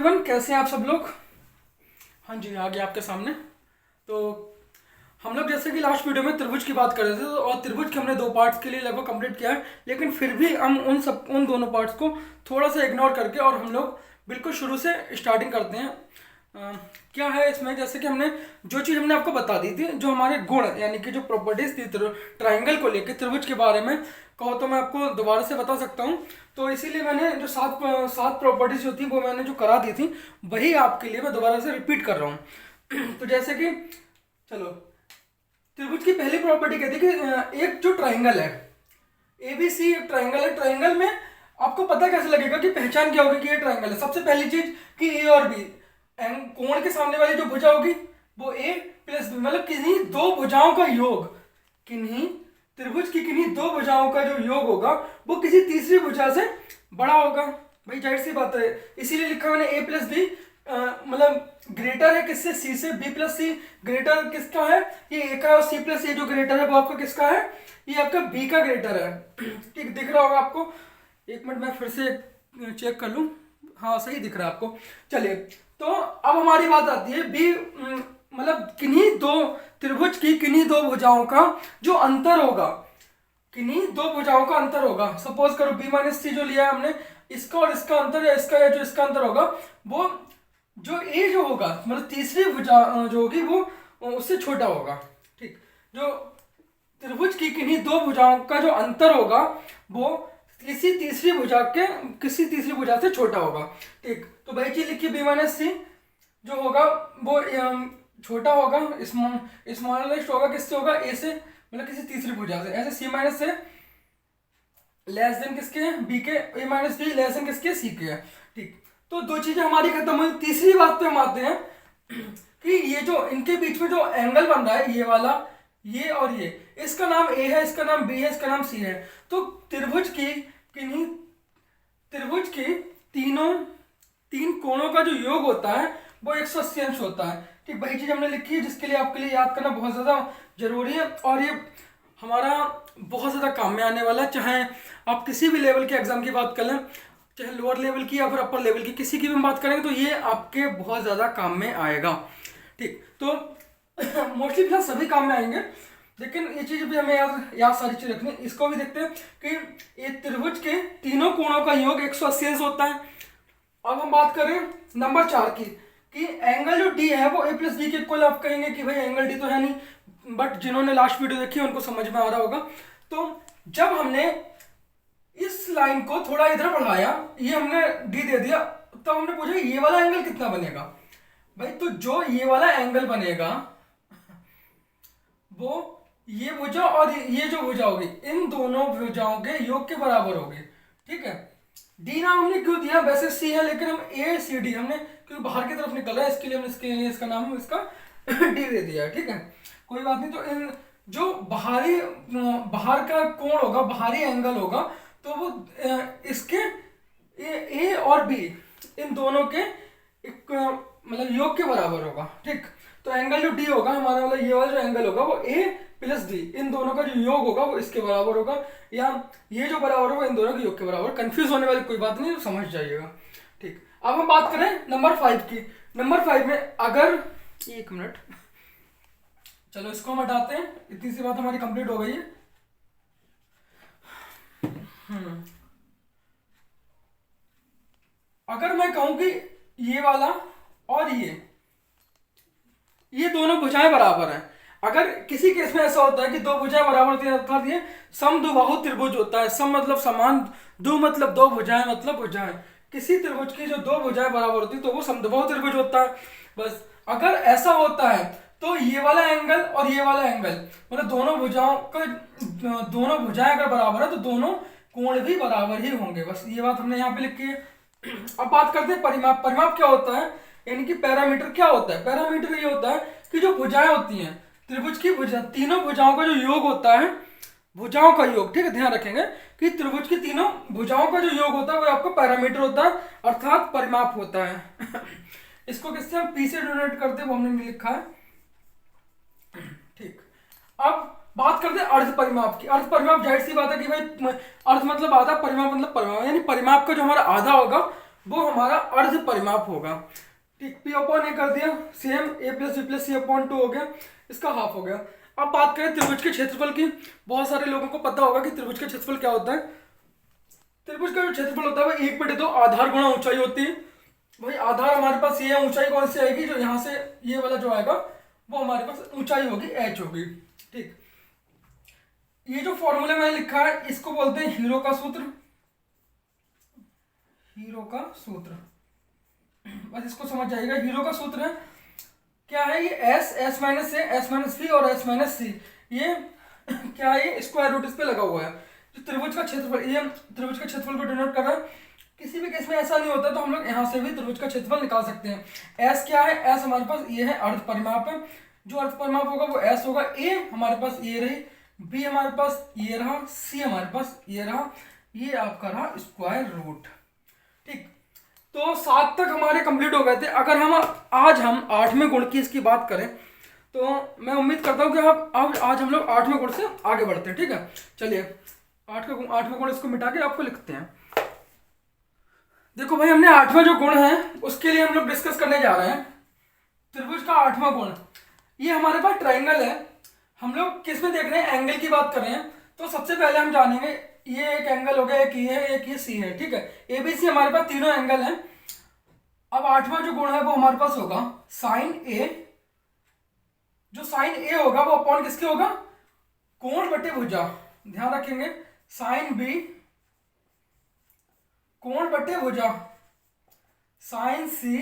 Everyone, कैसे हैं आप सब लोग। हाँ जी, आ गया आपके सामने। तो हम लोग जैसे कि लास्ट वीडियो में त्रिभुज की बात कर रहे थे और त्रिभुज के हमने दो पार्ट्स के लिए लगभग कंप्लीट किया है, लेकिन फिर भी हम उन दोनों पार्ट्स को थोड़ा सा इग्नोर करके और हम लोग बिल्कुल शुरू से स्टार्टिंग करते हैं। क्या है इसमें, जैसे कि हमने जो चीज़ हमने आपको बता दी थी, जो हमारे गुण यानी कि जो प्रॉपर्टीज थी ट्राइंगल को लेकर त्रिभुज के बारे में, कहो तो मैं आपको दोबारा से बता सकता हूँ। तो इसीलिए मैंने जो सात प्रॉपर्टीज जो थी वो मैंने जो करा दी थी वही आपके लिए मैं दोबारा से रिपीट कर रहा हूँ। तो जैसे कि चलो, त्रिभुज की पहली प्रॉपर्टी कहती है कि एक जो ट्राइंगल है ABC, एक ट्राइंगल है। ट्राइंगल में आपको पता कैसे लगेगा कि पहचान क्या होगी कि ये ट्राइंगल है। सबसे पहली चीज कि A और B कोण के सामने वाली जो भुजा होगी वो A प्लस B, मतलब किन्हीं दो भुजाओं का योग, किन्हीं त्रिभुज की किन्हीं दो भुजाओं का जो योग होगा वो किसी तीसरी भुजा से बड़ा होगा। भाई जाहिर सी बात है, इसीलिए लिखा मैंने A प्लस बी, मतलब ग्रेटर है किससे, C से। B प्लस सी ग्रेटर किसका है, ये A का है। और C प्लस ये जो ग्रेटर है वो आपका किसका है, ये आपका B का ग्रेटर है। ठीक दिख रहा होगा आपको। एक मिनट मैं फिर से चेक कर लूँ। हाँ सही दिख रहा है आपको। चलिए, तो अब हमारी बात आती है B, मतलब किन्हीं दो त्रिभुज की किन्हीं दो भुजाओं का जो अंतर होगा, किन्हीं दो भुजाओं का अंतर होगा। सपोज करो B माइनस सी जो लिया है हमने, इसका और इसका अंतर, या इसका या जो इसका अंतर होगा वो जो A जो होगा, मतलब तीसरी भुजा जो होगी वो उससे छोटा होगा। ठीक, जो त्रिभुज की किन्हीं दो भुजाओं का जो अंतर होगा वो किसी तीसरी भुजा से छोटा होगा। ठीक, तो भाई चीज लिखिए B माइनस सी जो होगा वो छोटा होगा, स्मॉलेस्ट होगा, किससे होगा, A से, मतलब किसी तीसरी भुजा से। ऐसे C माइनस से लेस देन किसके, B के, A minus be less than किसके, C के है। ठीक, तो दो चीजें हमारी खत्म हुई। तीसरी बात पे हम आते हैं कि ये जो इनके बीच में जो एंगल बन रहा है, ये वाला, ये और ये, इसका नाम A है, इसका नाम B है, इसका नाम C है। तो त्रिभुज की तीन कोणों का जो योग होता है वो 180 अंश होता है। ठीक, वही चीज हमने लिखी है, जिसके लिए आपके लिए याद करना बहुत ज्यादा जरूरी है और ये हमारा बहुत ज्यादा काम में आने वाला है। चाहे आप किसी भी लेवल के एग्जाम की बात कर लें, चाहे लोअर लेवल की या फिर अपर लेवल की, किसी की भी बात करेंगे तो ये आपके बहुत ज़्यादा काम में आएगा। ठीक, तो मोस्टली फिलहाल सभी काम में आएंगे, लेकिन ये चीज़ भी हमें याद सारी चीज़ रखनी। इसको भी देखते हैं कि ये त्रिभुज के तीनों कोणों का योग 180 अंश होता है। अब हम बात करें नंबर 4 की, कि एंगल जो D है वो A प्लस बी के इक्वल। आप कहेंगे कि भाई एंगल D तो है नहीं, बट जिन्होंने लास्ट वीडियो देखी उनको समझ में आ रहा होगा। तो जब हमने इस लाइन को थोड़ा इधर बढ़ाया, ये हमने D दे दिया, तब हमने पूछा ये वाला एंगल कितना बनेगा। भाई तो जो ये वाला एंगल बनेगा वो ये भुजा और ये जो भुजा होगी, इन दोनों भुजाओं के योग के बराबर होगी। ठीक है, D नाम हमने क्यों दिया, वैसे C है लेकिन हम ACD हमने, क्योंकि बाहर की तरफ निकल रहा है इसके लिए हमने इसके लिए इसका नाम इसका D दे दिया। ठीक है, कोई बात नहीं। तो इन जो बाहर का कोण होगा, बाहरी एंगल होगा, तो वो इसके A और B इन दोनों के एक मतलब योग के बराबर होगा। ठीक, तो एंगल जो D होगा हमारा, मतलब ये वाला जो एंगल होगा वो A प्लस D, इन दोनों का जो योग होगा वो इसके बराबर होगा, या ये जो बराबर होगा इन दोनों के योग के बराबर। कंफ्यूज होने वाली कोई बात नहीं, तो समझ जाइएगा। ठीक, अब हम बात करें नंबर 5 की। नंबर 5 में अगर, एक मिनट, चलो इसको हम हटाते हैं, इतनी सी बात हमारी कंप्लीट हो गई है। अगर मैं कहूं कि ये वाला और ये दोनों भुजाएं बराबर हैं, अगर किसी केस में ऐसा होता है कि दो भुजाएं बराबर होती है, अर्थात ये समद्विबाहु त्रिभुज होता है। सम मतलब समान, दो मतलब दो भुजाएं, मतलब भुजाएं। किसी त्रिभुज की जो दो भुजाएं बराबर होती है तो वो समद्विबाहु त्रिभुज होता है। बस अगर ऐसा होता है तो ये वाला एंगल और ये वाला एंगल, मतलब दोनों भुजाएं अगर बराबर है तो दोनों कोण भी बराबर ही होंगे। बस ये बात हमने यहाँ पे लिखी है। अब बात करते हैं परिमाप। परिमाप क्या होता है, यानी कि पैरामीटर क्या होता है। पैरामीटर ये होता है कि जो भुजाएं होती हैं त्रिभुज की, तीनों भुजाओं का जो योग होता है, भुजाओं का योग, ठीक है, ध्यान रखेंगे कि त्रिभुज की तीनों भुजाओं का जो योग होता है वो आपका पैरामीटर होता है, अर्थात परिमाप होता है। इसको किससे हम P से डिनोट करते हैं वो हमने नहीं लिखा है। ठीक, अब बात करते हैं अर्ध परिमाप की। अर्ध परिमाप जाहिर सी बात है कि भाई अर्ध मतलब आधा, परिमाप मतलब परिमाप, यानी परिमाप का जो हमारा आधा होगा वो हमारा अर्ध परिमाप होगा। ठीक, पी अपॉन ए कर दिया, सेम ए प्लस बी प्लस सी अपॉन 2 हो गया, इसका हाफ हो गया। अब बात करें त्रिभुज के क्षेत्रफल की। बहुत सारे लोगों को पता होगा कि त्रिभुज का क्षेत्रफल क्या होता है। त्रिभुज का जो क्षेत्रफल होता है वो 1/2 आधार गुणा ऊंचाई होती है। भाई आधार हमारे पास ये है, ऊंचाई कौन सी आएगी, जो यहाँ से ये वाला जो आएगा वो हमारे पास ऊंचाई होगी h होगी। ठीक, ये जो फॉर्मूला मैंने लिखा है इसको बोलते हैं हीरो का सूत्र। हीरो का सूत्र, बस इसको समझ जाइएगा। हीरो का सूत्र है क्या है, ये एस माइनस ए, एस माइनस बी और एस माइनस सी, ये क्या है, ये स्क्वायर रूट इस पे लगा हुआ है। जो त्रिभुज का क्षेत्रफल, ये त्रिभुज का क्षेत्रफल को डिनोट कर रहा है। किसी भी केस में ऐसा नहीं होता तो हम लोग यहाँ से भी त्रिभुज का क्षेत्रफल निकाल सकते हैं। एस क्या है, एस हमारे पास ये है अर्ध परिमाप है, जो अर्ध परिमाप होगा वो एस होगा। ए हमारे पास ये रही, बी हमारे पास ये रहा, सी हमारे पास ये रहा, ये आपका रहा स्क्वायर रूट। ठीक, तो 7 तक हमारे कंप्लीट हो गए थे। अगर हम आज 8वें गुण की इसकी बात करें तो मैं उम्मीद करता हूँ कि अब आज हम लोग 8वें गुण से आगे बढ़ते हैं। ठीक है, चलिए 8वें गुण इसको मिटा के आपको लिखते हैं। देखो भाई, हमने 8वां जो गुण है उसके लिए हम लोग डिस्कस करने जा रहे हैं त्रिभुज का 8वां गुण। ये हमारे पास ट्राइंगल है, हम लोग किस में देख रहे हैं, एंगल की बात कर रहे हैं। तो सबसे पहले हम जानेंगे, ये एक एंगल हो गया, एक ये है, एक ये सी है। ठीक है, ए बी सी हमारे पास तीनों एंगल हैं। अब 8वां जो गुण है वो हमारे पास होगा साइन ए। जो साइन ए होगा वो अपॉन किसके होगा, कोण बटे भुजा। ध्यान रखेंगे, साइन बी कोण बटे भुजा, साइन सी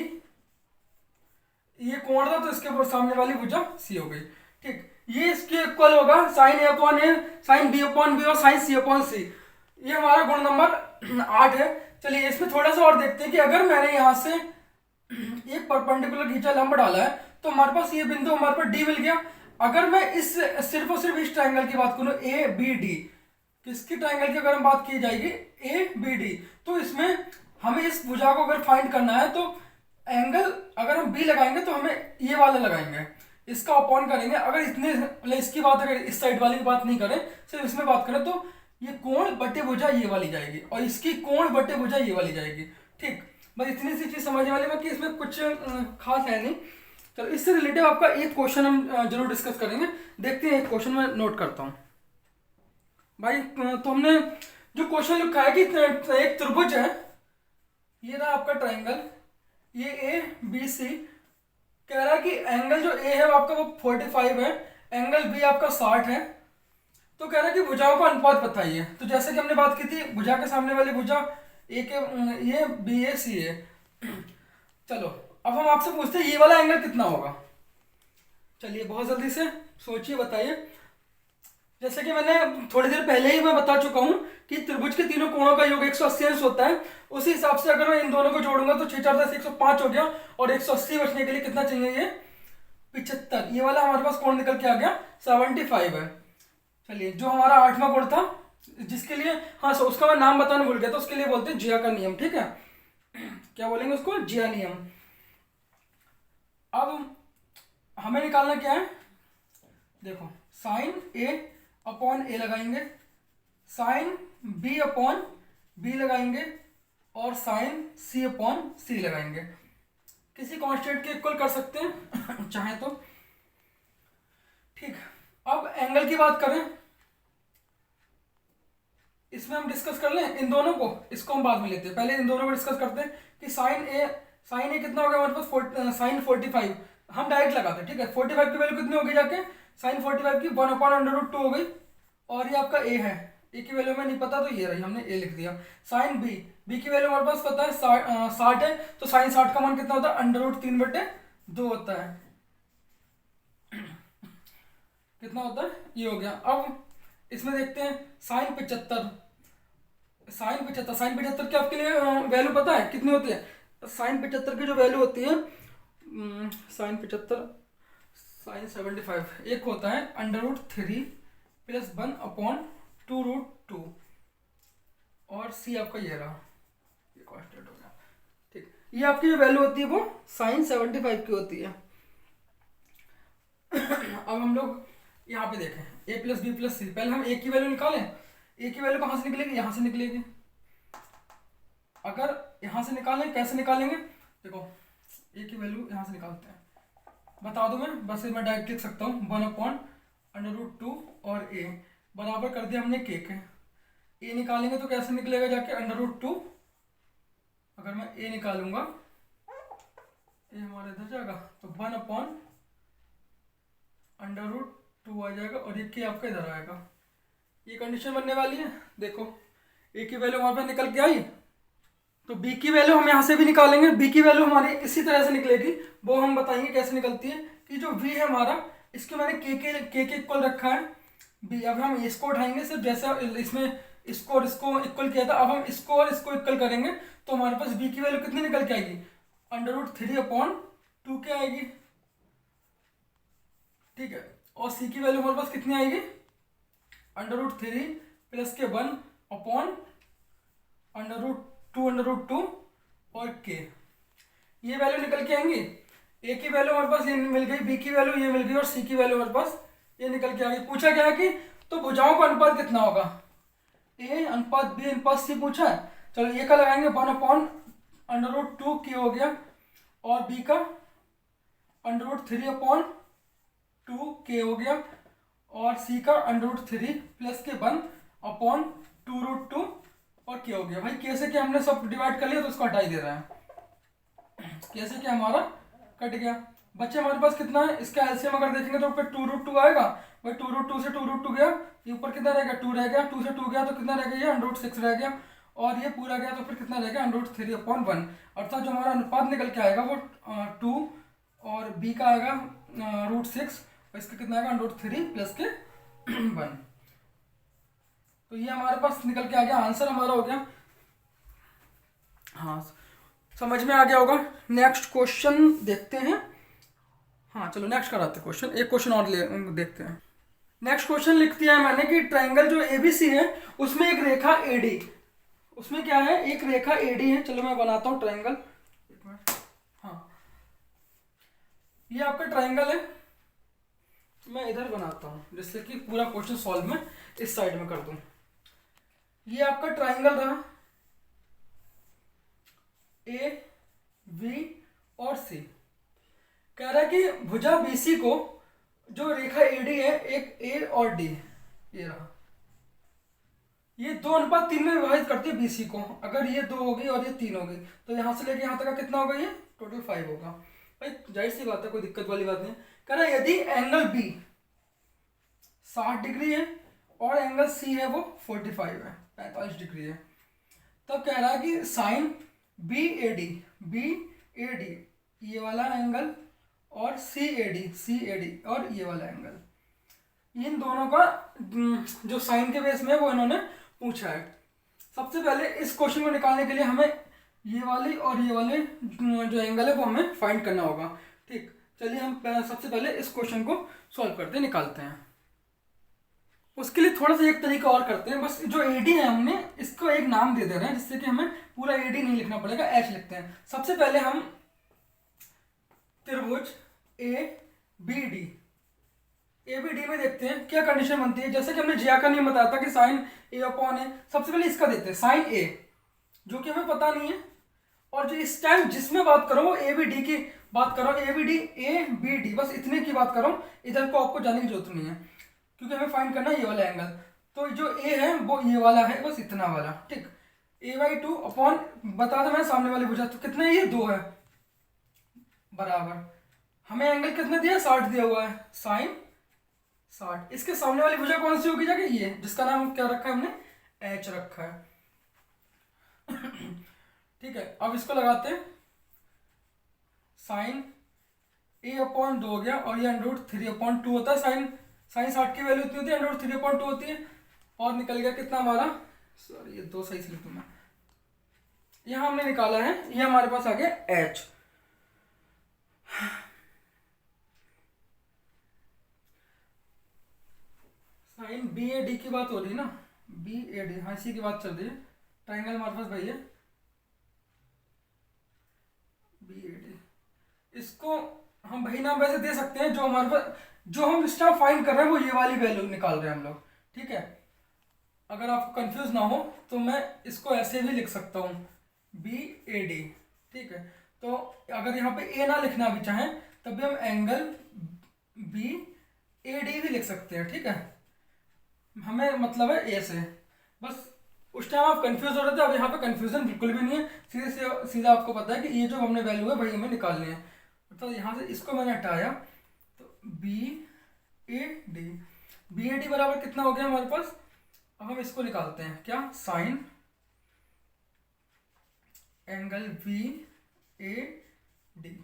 ये कोण था तो इसके सामने वाली भुजा सी हो गई। ठीक, ये इसके इक्वल होगा साइन ए अपॉन ए, साइन बी अपॉन बी और साइन सी अपॉन सी। ये हमारा गुण नंबर 8 है। चलिए इसमें थोड़ा सा और देखते हैं कि अगर मैंने यहाँ से एक परपेंडिकुलर खींचा लंब डाला है तो हमारे पास ये बिंदु हमारे पास डी मिल गया। अगर मैं इस सिर्फ और सिर्फ इस ट्राइंगल की बात करूँ, ए बी डी, किसकी ट्राइंगल की अगर हम बात की जाएगी, ए बी डी, तो इसमें हमें इस भुजा को अगर फाइंड करना है तो एंगल अगर हम बी लगाएंगे तो हमें ये वाला लगाएंगे, इसका अपॉन करेंगे। अगर इतने मतलब इसकी बात, अगर इस साइड वाली की बात नहीं करें, सिर्फ इसमें बात करें तो ये कोण बटे भुजा ये वाली जाएगी और इसकी कोण बटे भुजा ये वाली जाएगी। ठीक, बस इतनी सी चीज समझने वाली, बाकी इसमें कुछ खास है नहीं। चलो इससे रिलेटेड आपका एक क्वेश्चन हम जरूर डिस्कस करेंगे। देखते हैं, एक क्वेश्चन मैं नोट करता हूँ भाई। तो हमने जो क्वेश्चन लिखा है कि एक त्रिभुज है, ये रहा आपका ट्राइंगल, ये ए बी सी, कह रहा है कि एंगल जो ए है वो आपका वो 45 है, एंगल बी आपका 60 है। तो कह रहा है कि भुजाओं का अनुपात बताइए। तो जैसे कि हमने बात की थी, भुजा के सामने वाली भुजा ए के ये बी ए सी है। चलो अब हम आपसे पूछते हैं ये वाला एंगल कितना होगा। चलिए बहुत जल्दी से सोचिए, बताइए। जैसे कि मैंने थोड़ी देर पहले ही मैं बता चुका हूं कि त्रिभुज के तीनों कोणों का योग 180 अंश होता है। उसी हिसाब से अगर मैं इन दोनों को जोड़ूंगा तो 6 4 10 105 हो गया, और 180 बचने के लिए कितना चाहिए, ये 75। ये वाला हमारे पास कोण निकल के आ गया 75 है। चलिए जो हमारा 8वां कोण था, जिसके लिए हाँ सो उसका मैं नाम बताना भूल गया, तो उसके लिए बोलते हैं जिया का नियम। ठीक है, क्या बोलेंगे उसको, जिया नियम। अब हमें निकालना क्या है, देखो साइन ए अपॉन ए लगाएंगे, साइन बी अपॉन बी लगाएंगे और साइन सी अपॉन सी लगाएंगे। किसी कांस्टेंट के इक्वल कर सकते हैं चाहे तो। ठीक, अब एंगल की बात करें, इसमें हम डिस्कस कर लें इन दोनों को, इसको हम बाद में लेते हैं, पहले इन दोनों को डिस्कस करते हैं कि साइन ए कितना हो गया हमारे पास, साइन 45 हम डायरेक्ट लगाते हैं। ठीक है, 45 की वैल्यू कितनी होगी जाके, साइन 45 की 1/√2 हो गई, और ये आपका ए है, ए की वैल्यू में नहीं पता तो ये रही, हमने ए लिख दिया। साइन बी की वैल्यू हमारे पास पता है 60 है, तो साइन 60 का मान कितना होता है, √3/2 होता है। कितना होता है, ये हो गया। अब इसमें देखते हैं साइन 75, साइन 75 की आपके लिए वैल्यू पता है कितनी होती है। साइन 75 की जो वैल्यू होती है, साइन 75 साइन 75 एक होता है √3 + 1/2√2, और सी आपका ये रहा, ये कांस्टेंट हो गया। ठीक, ये आपकी जो वैल्यू होती है वो साइन 75 की होती है। अब हम लोग यहाँ पे देखें, a + b + c, पहले हम a की वैल्यू निकालें। a की वैल्यू कहाँ से निकलेगी, यहाँ से निकलेगी। अगर यहाँ से निकालें, कैसे निकालेंगे, देखो ए की वैल्यू यहाँ से निकालते हैं, बता दूं मैं, बस मैं डायरेक्ट लिख सकता हूँ 1/√2 और ए बराबर कर दिया हमने के। ए निकालेंगे तो कैसे निकलेगा जाके √2, अगर मैं ए निकालूंगा ये हमारे इधर जाएगा तो 1/√2 आ जाएगा और ये के आपका इधर आएगा। ये कंडीशन बनने वाली है। देखो ए की वैल्यू हमारे पास निकल के आई, तो बी की वैल्यू हम यहाँ से भी निकालेंगे। बी की वैल्यू हमारी इसी तरह से निकलेगी, वो हम बताएंगे कैसे निकलती है। कि जो बी है हमारा, इसको मैंने के इक्वल रखा है बी। अब हम इसको उठाएंगे सिर्फ, जैसे इसमें इसको और इसको इक्वल किया था, अब हम इसको और इसको इक्वल करेंगे तो हमारे पास बी की वैल्यू कितनी निकल के आएगी, √3/2 के आएगी। ठीक है, और सी की वैल्यू हमारे पास कितनी आएगी, √3 + के 1/√2 और के। ये वैल्यू निकल के आएंगी। ए की वैल्यू हमारे पास ये मिल गई, बी की वैल्यू ये मिल गई और सी की वैल्यू हमारे पास ये निकल के आ गई। पूछा क्या है कि तो भुजाओं का अनुपात कितना होगा, ए अनुपात बी अनुपात सी पूछा है। चलो ए का लगाएंगे 1/√2 के हो गया और बी का √3/2 के हो गया और सी का √3 + के 1/2√2 और के हो गया। भाई कैसे क्या हमने सब डिवाइड कर लिया तो उसको हटा ही दे रहा है। कैसे क्या हमारा कट गया, बच्चे हमारे पास कितना है, इसका एलसीएम अगर देखेंगे तो ऊपर 2√2 आएगा। भाई 2√2 से 2√2 गया, ये ऊपर कितना रहेगा 2 रह गया, 2 से 2 गया तो कितना रह गया, ये √6 रह गया और ये पूरा गया तो फिर कितना रह गया √3/1। अर्थात जो हमारा अनुपात निकल के आएगा वो 2 और बी का आएगा √6 और इसका कितना आएगा √3 + के 1। तो ये हमारे पास निकल के आ गया, आंसर हमारा हो गया। हाँ समझ में आ गया होगा। नेक्स्ट क्वेश्चन देखते हैं। हाँ चलो नेक्स्ट कराते हैं क्वेश्चन, एक क्वेश्चन और देखते हैं। नेक्स्ट क्वेश्चन लिख दिया है मैंने कि ट्रायंगल जो एबीसी है उसमें एक रेखा एडी, उसमें क्या है, एक रेखा एडी है। चलो मैं बनाता हूँ ट्रायंगल। हाँ ये आपका ट्रायंगल है, मैं इधर बनाता हूँ जिससे कि पूरा क्वेश्चन सॉल्व मैं इस साइड में कर दूँ। ये आपका ट्रायंगल रहा ए बी और सी। कह रहा है कि भुजा बीसी को जो रेखा एडी है, एक ए और डी, ये रहा, ये 2:3 में विभाजित करती है बीसी को। अगर ये 2 होगी और ये 3 होगी तो यहाँ से लेके यहाँ तक का कितना होगा, ये टोटल 5 होगा। भाई जाहिर सी बात है, कोई दिक्कत वाली बात नहीं। कह रहा है यदि एंगल बी 60 डिग्री है और एंगल सी है वो 45 है, 45 डिग्री है, तब कह रहा है कि साइन बी ए डी ये वाला एंगल और सी ए डी और ये वाला एंगल, इन दोनों का जो साइन के बेस में वो इन्होंने पूछा है। सबसे पहले इस क्वेश्चन को निकालने के लिए हमें ये वाली और ये वाले जो एंगल है वो हमें फाइंड करना होगा। ठीक, चलिए हम सबसे पहले इस क्वेश्चन को सॉल्व करते निकालते हैं। उसके लिए थोड़ा सा एक तरीका और करते हैं, बस जो एडी है हमने इसको एक नाम दे रहे हैं जिससे कि हमें पूरा एडी नहीं लिखना पड़ेगा, एच लिखते हैं। सबसे पहले हम त्रिभुज ए बी डी में देखते हैं क्या कंडीशन बनती है। जैसे कि हमने जिया का नियम बताया था कि साइन A/A। सबसे पहले इसका देखते हैं, साइन ए जो कि हमें पता नहीं है, और जो इस टाइम जिसमें बात करो वो ए बी डी की बात करो, ए बी डी बस इतने की बात करो, इधर को आपको जाने की जरूरत नहीं है क्योंकि हमें फाइंड करना है ये वाला एंगल। तो जो ए है वो ये वाला है, बस इतना वाला। ठीक, A/2 अपॉन बता दो मैं सामने वाली भुजा, तो कितना है, ये 2 है बराबर, हमें एंगल कितना दिया, 60 दिया हुआ है, साइन 60। इसके सामने वाली भुजा कौन सी होगी जाके, ये जिसका नाम क्या रखा है हमने, एच रखा है। ठीक है, अब इसको लगाते हैं, साइन A/2 हो गया और ये √3/2 होता है। साइन 60 की वैल्यू इतनी होती है, √3/2 होती है, और निकल गया कितना हमारा, सॉरी ये 2 सही से लिखूँ मैं, यहाँ हमने निकाला है, ये हमारे पास आ गया एच। साइन BAD की बात हो रही है ना, BAD, हाँ इसी की बात चल रही है। ट्रायंगल हमारे पास भाई है BAD, इसको हम भाई नाम वैसे दे सकते हैं, जो हमारे पास जो हम इस टाइम फाइंड कर रहे हैं वो ये वाली वैल्यू निकाल रहे हैं हम लोग। ठीक है, अगर आपको कंफ्यूज ना हो तो मैं इसको ऐसे भी लिख सकता हूँ, बी ए डी। ठीक है, तो अगर यहाँ पे ए ना लिखना भी चाहें तब भी हम एंगल बी ए डी भी लिख सकते हैं। ठीक है, हमें मतलब है ए से। बस उस टाइम आप कंफ्यूज हो रहे थे, अब यहाँ पे कंफ्यूजन बिल्कुल भी नहीं है, सीधे से सीधा आपको पता है कि ये जो हमने वैल्यू है वही हमें निकालनी है। तो यहाँ से इसको मैंने हटाया, तो B A D, B A D बराबर कितना हो गया हमारे पास। अब हम इसको निकालते हैं, क्या, sine angle B A D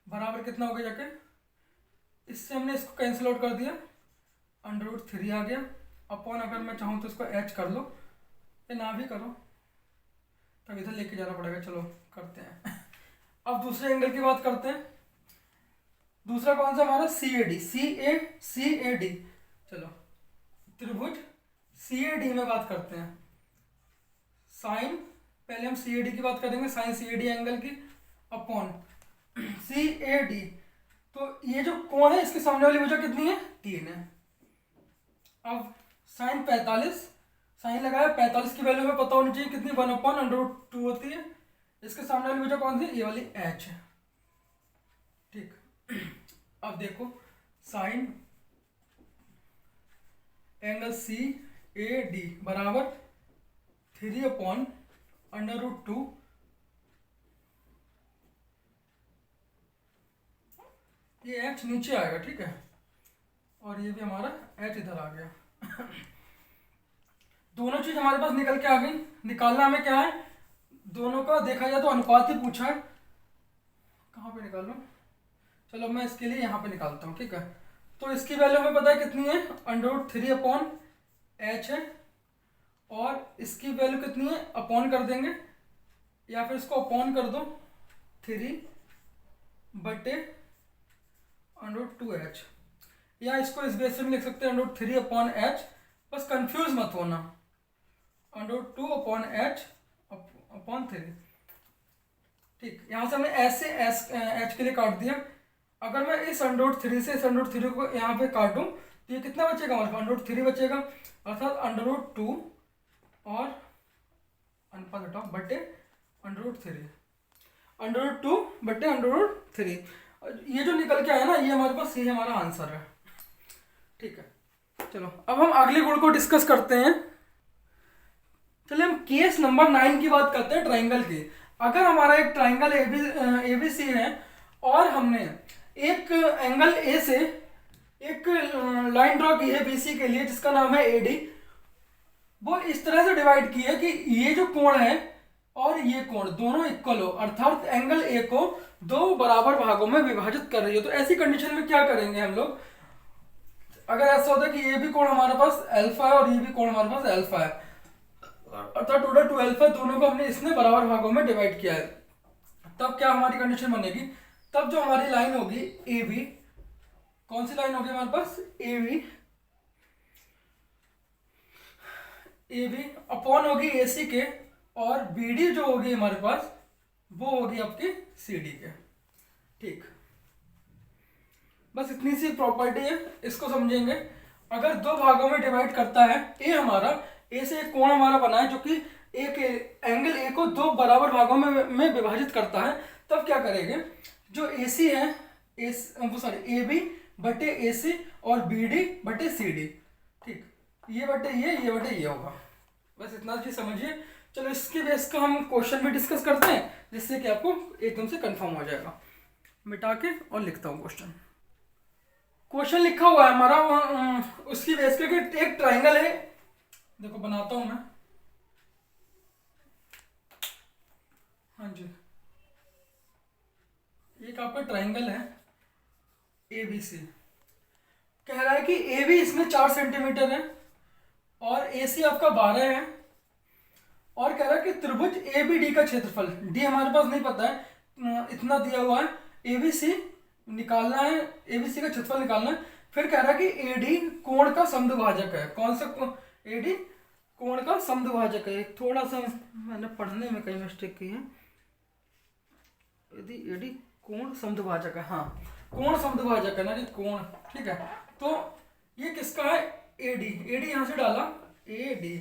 बराबर कितना हो गया जाके, इससे हमने इसको कैंसिल आउट कर दिया, √3 आ गया अपॉन, अगर मैं चाहूँ तो इसको h कर लो या ना भी करो, तब इधर लेके जाना पड़ेगा। चलो करते हैं। अब दूसरे एंगल की बात करते हैं। दूसरा कौन सा हमारा, सी ए डी। चलो त्रिभुज सी ए डी में बात करते हैं। साइन, पहले हम सी ए डी की बात करेंगे, sine C A D angle की अपॉन सी ए डी। तो ये जो कोण है इसके सामने वाली भुजा कितनी है, 3 है। अब साइन 45, साइन लगाया, 45 की वैल्यू हमें पता होनी चाहिए कितनी, 1/√2 होती है। इसके सामने वाली भुजा कौन सी, ये वाली h है। ठीक, अब देखो sine angle C A D बराबर 3/√2, ये h नीचे आएगा। ठीक है, और ये भी हमारा h इधर आ गया। दोनों चीज हमारे पास निकल के आ गई। निकालना हमें क्या है, दोनों का देखा जाए तो अनुपात ही पूछा है। कहाँ पे निकालूं, चलो मैं इसके लिए यहाँ पे निकालता हूँ। ठीक है, तो इसकी वैल्यू हमें पता है कितनी है, √3/h है, और इसकी वैल्यू कितनी है, अपॉन कर देंगे, या फिर इसको अपॉन कर दो 3/√2h, या इसको इस बेस में लिख सकते हैं √3/h। बस कंफ्यूज मत होना, √2/h अपॉन 3। ठीक, यहाँ से हमने ऐसे h के लिए काट दिया। अगर मैं इस √3 से इस √3 को यहाँ पे काटूं तो ये कितना बचेगा हमारे पास, √3 बचेगा, अर्थात √2 और अनुपात हटाओ बटे √3, √2 बटे √3। ये जो निकल के आया ना, ये हमारे पास, ये हमारा आंसर है। ठीक है, चलो अब हम अगले गुण को डिस्कस करते हैं। चलिए हम केस नंबर 9 की बात करते हैं, ट्राइंगल की। अगर हमारा एक ट्राइंगल एबीसी है और हमने एक एंगल ए से एक लाइन ड्रॉ की है बीसी के लिए जिसका नाम है एडी, वो इस तरह से डिवाइड की है कि ये जो कोण है और ये कोण दोनों इक्वल हो, अर्थात एंगल ए को 2 बराबर भागों में विभाजित कर रही हो। तो ऐसी कंडीशन में क्या करेंगे हम लोग, अगर ऐसा होता है कि ये भी कोण हमारे पास अल्फा है और ये भी कोण हमारे पास अल्फा है, अर्थात टोटल 2 अल्फा, दोनों को हमने इसने बराबर भागों में डिवाइड किया है, तब क्या हमारी कंडीशन बनेगी, तब जो हमारी लाइन होगी ए बी, कौन सी लाइन होगी हमारे पास, ए बी अपॉन होगी ए सी के, और बी डी जो होगी हमारे पास वो होगी आपकी सी डी के। ठीक, बस इतनी सी प्रॉपर्टी है, इसको समझेंगे। अगर 2 भागों में डिवाइड करता है ए हमारा, ए से एक कोण हमारा बना है जो कि एक एंगल ए को 2 बराबर भागों में विभाजित करता है, तब क्या करेंगे, जो ए सी है ए बी बटे ए सी और बी डी बटे सी डी। ठीक, ये बटे ये होगा। बस इतना चीज समझिए। चलो इसके बेस का हम क्वेश्चन भी डिस्कस करते हैं, जिससे कि आपको एकदम से कंफर्म हो जाएगा। मिटा के और लिखता हूँ क्वेश्चन लिखा हुआ है हमारा उसकी बेस पे कि एक ट्राइंगल है, देखो बनाता हूं मैं। हाँ जी, एक आपका ट्राइंगल है ए बी सी, कह रहा है कि ए बी इसमें 4 सेंटीमीटर है और ए सी आपका 12 है, और कह रहा है कि त्रिभुज ए बी डी का क्षेत्रफल, डी हमारे पास नहीं पता है, इतना दिया हुआ है, ए बी सी निकालना है, एबीसी का क्षेत्रफल निकालना है। फिर कह रहा है कि एडी कोण का समद्विभाजक है। कौन सा, एडी कोण का समद्विभाजक है। थोड़ा सा मैंने पढ़ने में कई मिस्टेक की है, यदि एडी कोण समद्विभाजक है, हाँ कोण समद्विभाजक है ना कि कोण। ठीक है, तो ये किसका है, एडी, एडी यहाँ से डाला एडी,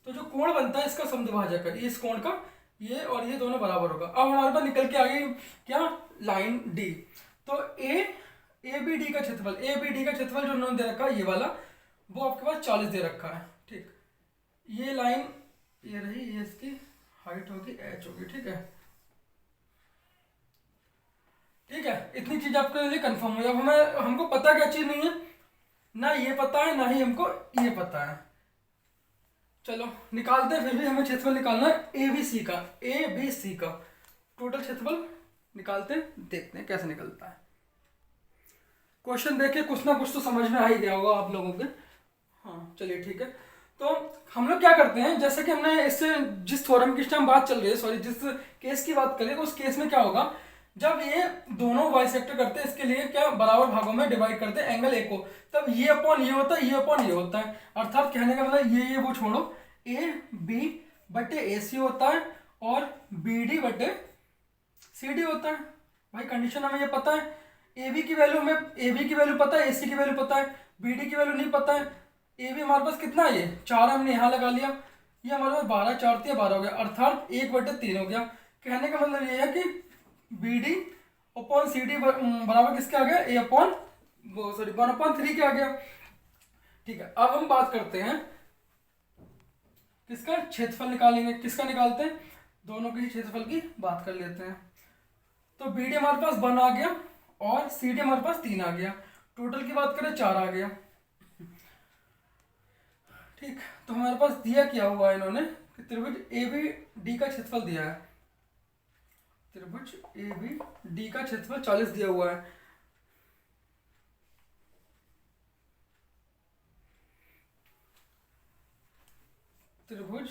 तो जो कोण बनता है इसका समद्विभाजक है, इस कोण का ये और ये दोनों बराबर होगा। अब हमारे पास निकल के आ गई क्या, लाइन डी। तो ए बी डी का क्षेत्रफल, ए बी डी का क्षेत्रफल जो उन्होंने दे रखा है ये वाला, वो आपके पास 40 दे रखा है। ठीक, ये लाइन ये रही, ये इसकी हाइट होगी एच होगी। ठीक है, ठीक है, इतनी चीज आपके लिए कंफर्म हो। अब हमें हमको पता क्या चीज नहीं है, ना ये पता है ना ही हमको ये पता है। चलो निकालते हैं, फिर भी हमें क्षेत्रफल निकालना है ए बी सी का, ए बी सी का टोटल क्षेत्रफल निकालते हैं, देखते हैं कैसे निकलता है। क्वेश्चन देख के कुछ ना कुछ तो समझ में आ ही गया होगा आप लोगों के। हाँ चलिए ठीक है, तो हम लोग क्या करते हैं, जैसे कि हमने इससे जिस थ्योरम की टाइम बात चल रही है, सॉरी जिस केस की बात करें, उस केस में क्या होगा, जब ये दोनों बाइसेक्टर करते हैं, इसके लिए क्या बराबर भागों में डिवाइड करते हैं एंगल ए को, तब ये अपॉन ये होता है, ये अपॉन ये होता है। अर्थात कहने का मतलब ये वो छोड़ो, ए बी बटे ए सी होता है और बी डी बटे सी डी होता है। भाई कंडीशन हमें ये पता है, ए बी की वैल्यू हमें, ए बी की वैल्यू पता है, ए सी की वैल्यू पता है, बी डी की वैल्यू नहीं पता है। ए बी हमारे पास कितना है, ये 4 हमने यहाँ लगा लिया, ये हमारे पास 12 4 3 12 हो गया, अर्थात 1/3 हो गया। कहने का मतलब ये है कि B D upon C D बराबर किसके आ गया, ए अपॉन सॉरी 1/3 के आ गया। ठीक है, अब हम बात करते हैं किसका, क्षेत्रफल निकालेंगे। किसका निकालते हैं, दोनों के क्षेत्रफल की बात कर लेते हैं। तो बी डी हमारे पास 1 आ गया और सी डी हमारे पास 3 आ गया, टोटल की बात करें 4 आ गया। ठीक, तो हमारे पास दिया क्या हुआ है इन्होंने कि त्रिभुज ए बी डी का क्षेत्रफल दिया है, त्रिभुज ए बी डी का क्षेत्रफल 40 दिया हुआ है। त्रिभुज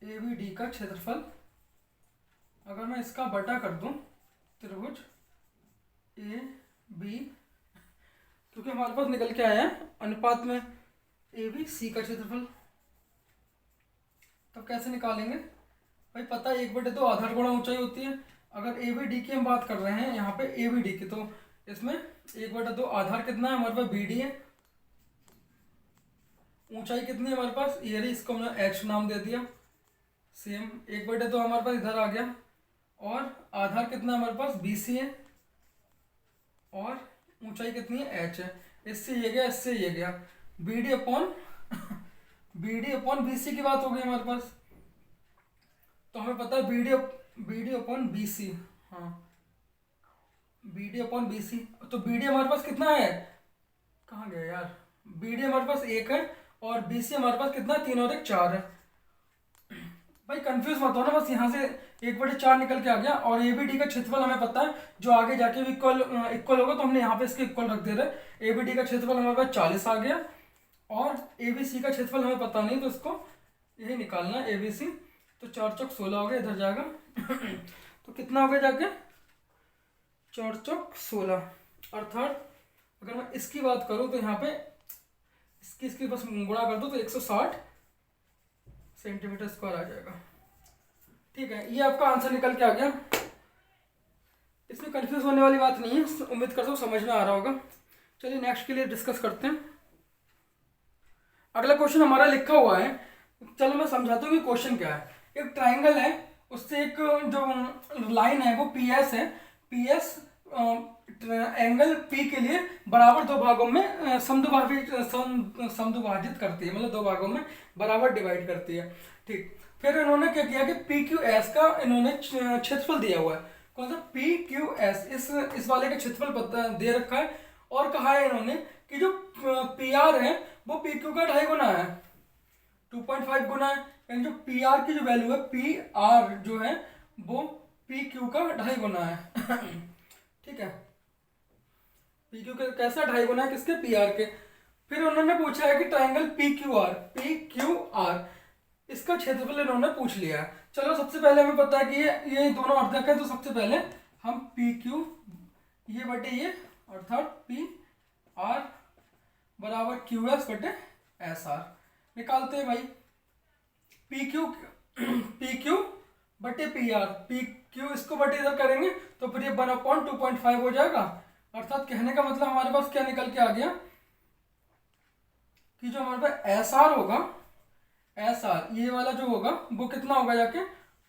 ए बी डी का क्षेत्रफल अगर मैं इसका बटा कर दूं, त्रिभुज ए बी, क्योंकि हमारे पास निकल के आया है अनुपात में ए बी सी का क्षेत्रफल, तब कैसे निकालेंगे भाई, पता है 1/2 आधार गुणा ऊंचाई होती है। अगर ए बी डी की हम बात कर रहे हैं यहाँ पे ए बी डी की, तो इसमें 1/2 आधार कितना है हमारे पास, बी डी है। ऊंचाई कितनी है हमारे पास, ये रही, इसको हमने एच नाम दे दिया। सेम 1/2 हमारे पास इधर आ गया, और आधार कितना है हमारे पास, बी सी है, और ऊंचाई कितनी है, एच है। इससे ये गया, इससे ये गया, B D upon B D upon B C की बात हो गई हमारे पास। तो हमें पता है B D upon B C, हाँ B D upon B C. तो बी डी हमारे पास कितना है, कहाँ गया यार, बी डी हमारे पास 1 है और बी सी हमारे पास कितना, 3 और 1 4 है। भाई कंफ्यूज मत हो ना, बस यहाँ से 1/4 निकल के आ गया। और ए बी डी का क्षेत्रफल हमें पता है, जो आगे जाके भी इक्वल होगा, तो हमने यहाँ पे इसके इक्वल रख दे रहे। ए बी डी का क्षेत्रफल हमारे पास 40 आ गया, और ए बी सी का क्षेत्रफल हमें पता नहीं, तो इसको यही निकालना है, ए बी सी। तो 4 चौक 16 हो गया, इधर जाएगा तो कितना हो गया जाके, 4 चौक 16। अर्थात अगर मैं इसकी बात करूँ तो यहाँ पे इसकी बस गुणा कर दो तो 160 सेंटीमीटर स्क्वायर आ जाएगा। ठीक है, ये आपका आंसर निकल के आ गया। इसमें कंफ्यूज होने वाली बात नहीं है, उम्मीद करता हूँ समझ में आ रहा होगा। चलिए नेक्स्ट के लिए डिस्कस करते हैं। अगला क्वेश्चन हमारा लिखा हुआ है, चलो मैं समझाता हूँ कि क्वेश्चन क्या है। एक ट्राइंगल है, उससे एक जो लाइन है वो पी एस है, पी एस एंगल पी के लिए बराबर 2 भागों में समद्विभाजित करती है, मतलब 2 भागों में बराबर डिवाइड करती है। ठीक, फिर इन्होंने क्या किया कि पी क्यू एस का इन्होंने क्षेत्रफल दिया हुआ है। कौन सा, पी क्यू एस, इस वाले का क्षेत्रफल दे रखा है, और कहा है इन्होंने कि जो पी आर है वो पी क्यू का 2.5 गुना है, 2.5 गुना है। यानी जो पी आर की जो वैल्यू है, पी आर जो है वो पी क्यू का 2.5 गुना है ठीक है, पी क्यू कैसा 2.5 गुना है किसके, पी आर के। फिर उन्होंने पूछा है कि ट्राइंगल पी क्यू आर इसका क्षेत्रफल इन्होंने पूछ लिया है। चलो सबसे पहले हमें पता है कि ये दोनों अर्धक है, तो सबसे पहले हम पी क्यू ये बटे ये, अर्थात पी आर बराबर क्यू एस बटे एस आर निकालते हैं भाई। पी क्यू बटे पी आर, पी क्यू इसको बटे इधर करेंगे तो फिर ये 1/2.5 हो जाएगा। अर्थात कहने का मतलब हमारे पास क्या निकल के आ गया कि जो हमारे पास एस आर होगा, एस आर ये वाला जो होगा वो कितना होगा जाके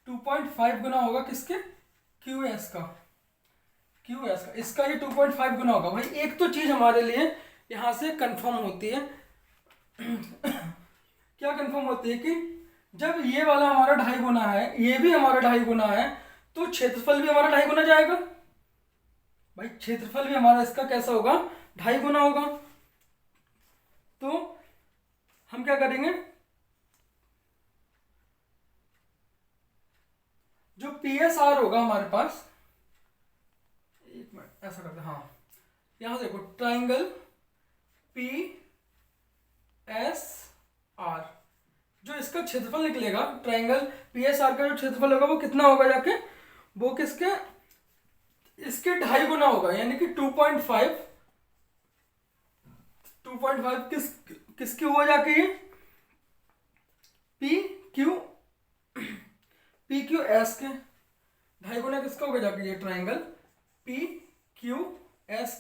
2.5 गुना होगा किसके, क्यू एस का, इसका ये 2.5 गुना होगा। भाई एक तो चीज हमारे लिए यहाँ से कंफर्म होती है क्या कंफर्म होती है कि जब ये वाला हमारा 2.5 गुना है, ये भी हमारा 2.5 गुना है, तो क्षेत्रफल भी हमारा 2.5 गुना जाएगा। भाई क्षेत्रफल भी हमारा इसका कैसा होगा, 2.5 गुना होगा। तो हम क्या करेंगे, जो पी एस आर होगा हमारे पास, एक मिनट ऐसा करते हैं, हाँ यहां देखो, ट्राइंगल पी एस आर, जो इसका क्षेत्रफल निकलेगा, ट्राइंगल पी एस आर का जो क्षेत्रफल होगा वो कितना होगा जाके, वो किसके, इसके 2.5 गुना होगा, यानी कि 2.5 किसकी हुआ जाके, ये पी क्यू एस के 2.5 गुना किसका होगा जाके, ये ट्राइंगल पी क्यू एस